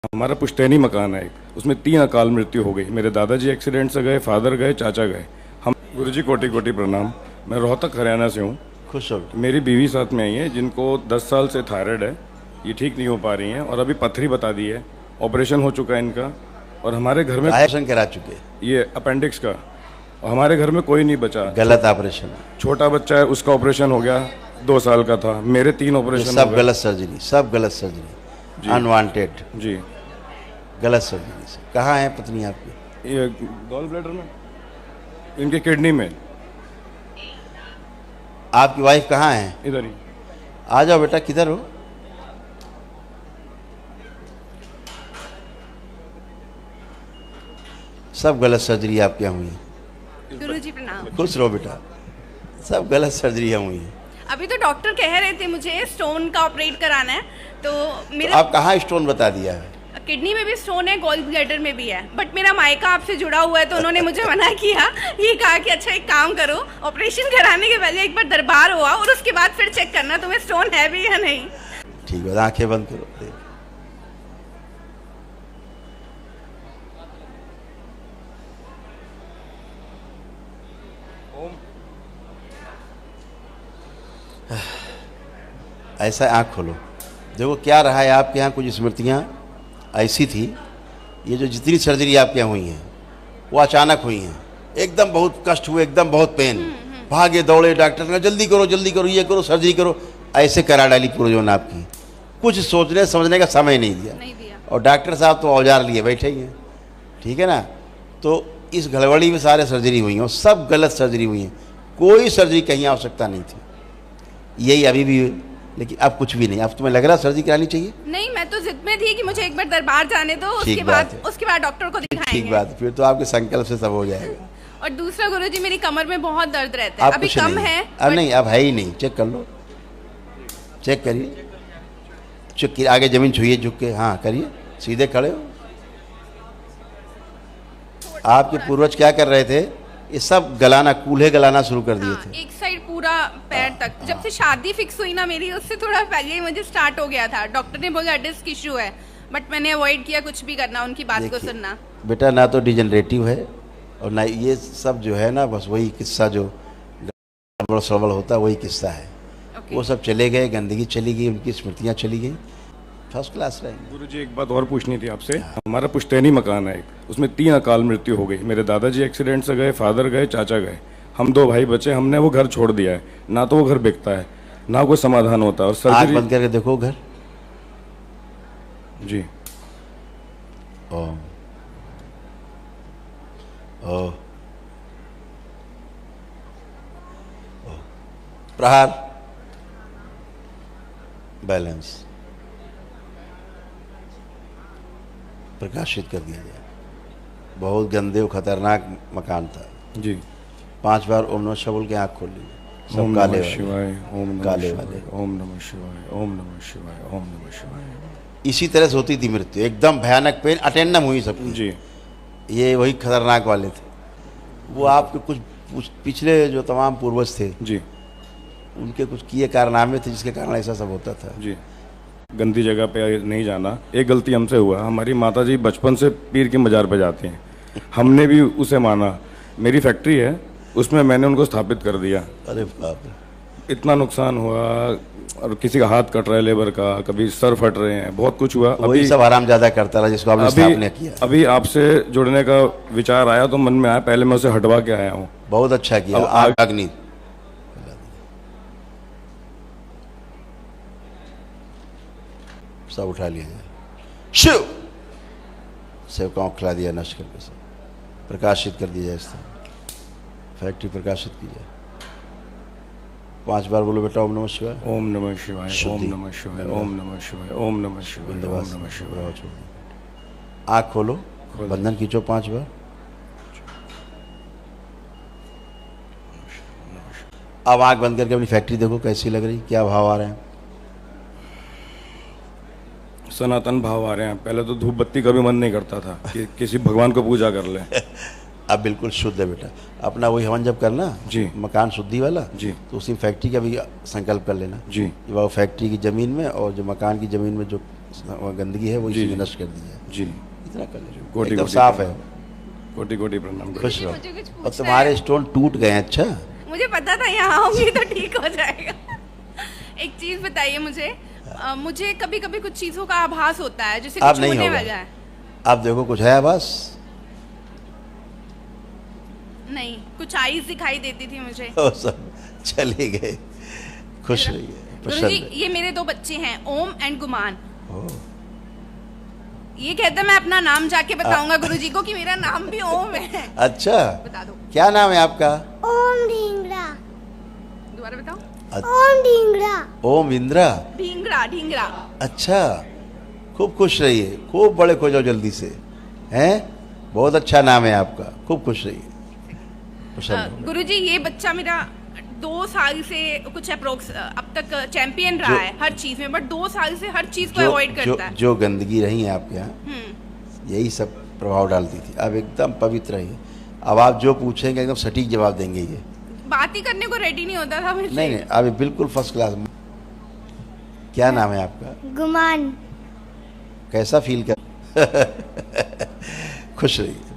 हमारा पुश्तैनी मकान है एक, उसमें 3 अकाल मृत्यु हो गई। मेरे दादाजी एक्सीडेंट से गए, फादर गए, चाचा गए। हम गुरुजी कोटि कोटि प्रणाम। मैं रोहतक हरियाणा से हूँ। खुश हो। मेरी बीवी साथ में आई है जिनको 10 साल से थायराइड है, ये ठीक नहीं हो पा रही हैं और अभी पथरी बता दी है। ऑपरेशन हो चुका है इनका और हमारे घर में ऑपरेशन करा चुके। ये अपेंडिक्स का, और हमारे घर में कोई नहीं बचा। गलत ऑपरेशन। छोटा बच्चा है, उसका ऑपरेशन हो गया, 2 साल का था। मेरे 3 ऑपरेशन सब गलत सर्जरी, सब गलत सर्जरी, अनवांटेड जी, गलत सर्जरी। कहाँ है पत्नी आपकी? ये गॉल ब्लैडर में, इनके किडनी में। आपकी वाइफ कहाँ है? इधर ही। आ जाओ बेटा, किधर हो? सब गलत सर्जरी आपके यहाँ हुई है। गुरुजी प्रणाम। खुश रहो बेटा, सब गलत सर्जरी यहाँ हुई है। अभी तो डॉक्टर कह रहे थे मुझे स्टोन का ऑपरेट कराना है, तो तो मेरा आप कहाँ स्टोन बता दिया है? किडनी में भी स्टोन है, गॉल ब्लैडर में भी है, बट मेरा मायका आपसे जुड़ा हुआ है तो उन्होंने मुझे मना किया। ये कहा कि अच्छा एक काम करो, ऑपरेशन कराने के पहले एक बार दरबार हुआ और उसके बाद फिर चेक करना तुम्हें स्टोन है भी या नहीं। ठीक है, आंखें बंद करो। देख, ऐसा आंख खोलो। देखो क्या रहा है आपके यहाँ, कुछ स्मृतियाँ ऐसी थी। ये जो जितनी सर्जरी आपके यहाँ हुई हैं वो अचानक हुई हैं, एकदम बहुत कष्ट हुए, एकदम बहुत पेन, भागे दौड़े, डॉक्टर ने जल्दी करो जल्दी करो, ये करो सर्जरी करो, ऐसे करा डाली पूरी आपकी। कुछ सोचने समझने का समय नहीं दिया। और डॉक्टर साहब तो औजार लिए बैठे ही हैं, ठीक है ना। तो इस गड़बड़ी में सारे सर्जरी हुई हैं और सब गलत सर्जरी हुई हैं। कोई सर्जरी कहीं आवश्यकता नहीं थी, यही अभी भी। लेकिन अब कुछ भी नहीं। अब तुम्हें लग रहा सर्जरी करानी चाहिए? नहीं, मैं तो जिद में थी कि मुझे एक बार दरबार जाने दो, उसके बाद डॉक्टर को दिखाएंगे। ठीक बात, फिर तो आपके संकल्प से सब हो जाएगा। और दूसरा गुरुजी, मेरी कमर में बहुत दर्द रहता है, अभी कम है। अब नहीं, अब है ही नहीं। चेक कर लो, चेक करिए, चुप आगे जमीन छुइए झुक के, हाँ करिए, सीधे खड़े हो। आपके पूर्वज क्या कर रहे थे? ये सब गलाना, कूल्हे गलाना शुरू कर दिए थे। एक साइड पूरा पैर तक। जब से शादी फिक्स हुई ना मेरी, उससे थोड़ा पहले ही मुझे स्टार्ट हो गया था। डॉक्टर ने बोला डिस्क इशू है, बट मैंने अवॉइड किया कुछ भी करना, उनकी बात को सुनना। बेटा ना तो डिजनरेटिव है और ना ये सब जो है ना, बस वही किस्सा जो गड़बड़ सड़बड़ होता है वही किस्सा है। वो सब चले गए, गंदगी चली गई, उनकी स्मृतियाँ चली गई, फर्स्ट क्लास रहेंगे। गुरुजी एक बात और पूछनी थी आपसे। हमारा पुश्तैनी मकान है एक, उसमें 3 अकाल मृत्यु हो गई। मेरे दादाजी एक्सीडेंट से गए, फादर गए, चाचा गए। हम 2 भाई बचे। हमने वो घर छोड़ दिया है, ना तो वो घर बिकता है, ना कोई समाधान होता है। और सर्जरी बंद करके देखो घर जी। ओम ओ प्रहार बैलेंस प्रकाशित कर दिया जाए। बहुत गंदे और खतरनाक मकान था जी। 5 बार ओम नमः शिवाय बोल के आँख खोल लीजिए। सब काले वाले, शिवाय, ओम काले वाले, ओम नमः शिवाय, ओम नमः शिवाय, ओम नमः शिवाय। इसी तरह से होती थी मृत्यु, एकदम भयानक पेन, अटेंडम हुई सब जी। ये वही खतरनाक वाले थे। वो आपके कुछ पिछले जो तमाम पूर्वज थे जी, उनके कुछ किए कारनामे थे जिसके कारण ऐसा सब होता था जी। गंदी जगह पे नहीं जाना, एक गलती हमसे हुआ। हमारी माताजी बचपन से पीर की मजार पे जाती हैं, हमने भी उसे माना। मेरी फैक्ट्री है, उसमें मैंने उनको स्थापित कर दिया। अरे बाप रे, इतना नुकसान हुआ, और किसी का हाथ कट रहा है लेबर का, कभी सर फट रहे हैं, बहुत कुछ हुआ। वही सब आराम ज्यादा करता रहा जिसको आपने स्थापना किया। अभी आपसे जुड़ने का विचार आया तो मन में आया, पहले मैं उसे हटवा के आया हूँ। बहुत अच्छा किया। अग्नि सब उठा लिया जाए, शिव सेवकाओं खिला दिया, नष्ट करके सब प्रकाशित कर दिया जाए। इस तरह फैक्ट्री प्रकाशित की जाए। 5 बार बोलो बेटा ओम नमः शिवाय, ओम नमः शिवाय, ओम नमः शिवाय, ओम नमः शिवाय, ओम नमः शिवाय, ओम नमः शिवाय। आँख खोलो, बंधन खींचो 5 बार। अब आँख बंद करके अपनी फैक्ट्री देखो कैसी लग रही, क्या भाव आ रहे हैं? सनातन भाव आ रहे हैं। पहले तो धूप बत्ती का भी मन नहीं करता था कि किसी भगवान को पूजा कर लें। अब बिल्कुल शुद्ध है बेटा। अपना वही हवन जब करना जी, मकान शुद्धि वाला जी, तो उसी फैक्ट्री का भी संकल्प कर लेना जी। वो फैक्ट्री की ज़मीन में और जो मकान की ज़मीन में जो वो गंदगी है वो जी, इसी में जी। नष्ट कर दी है। जी इतना कर लीजिए, कोटि एकदम कोटि साफ है, कोटि कोटि प्रणाम। खुश रहो। मुझे कुछ पूछना और तुम्हारे स्टोन टूट गए हैं। अच्छा, मुझे पता था यहाँ आऊंगी तो ठीक हो जाएगा। एक चीज बताइए मुझे, मुझे कभी कभी कुछ चीजों का आभास होता है, जैसे अब कुछ नहीं होने होगा। वाला है। आप देखो कुछ है बस। नहीं, कुछ आईज दिखाई देती थी मुझे। वो सब चले गए। खुश रहिए, गुरुजी, प्रसन्न रहिए। ये मेरे 2 बच्चे हैं, ओम एंड गुमान। ओह, ये कहते मैं अपना नाम जाके बताऊंगा गुरुजी को कि मेरा नाम भी ओम है। अच्छा, बता दो, क्या नाम है आपका? ओम ढींगरा। दोबारा बताओ। ओम ढींगरा। ओम इंद्रा। ढींगरा, ढींगरा। अच्छा, खूब खुश रहिए, खूब बड़े हो जाओ जल्दी से, हैं? बहुत अच्छा नाम है आपका, खूब खुश रहिए, प्रसन्न रहो। गुरुजी, ये बच्चा मेरा 2 साल से कुछ अप्रोक्स अब तक चैंपियन रहा जो- है हर चीज में, बट 2 साल से हर चीज को जो अवॉइड जो करता है। जो गंदगी रही है आपके यहाँ, हम्म। यही सब प्रभाव डालती थी। अब एकदम पवित्र है। अब आप जो पूछेंगे एकदम सटीक जवाब देंगे ये। बात ही करने को रेडी नहीं होता था मुझे। नहीं नहीं, अभी बिल्कुल फर्स्ट क्लास। क्या नाम है आपका? गुमान। कैसा फील कर खुश रहिए।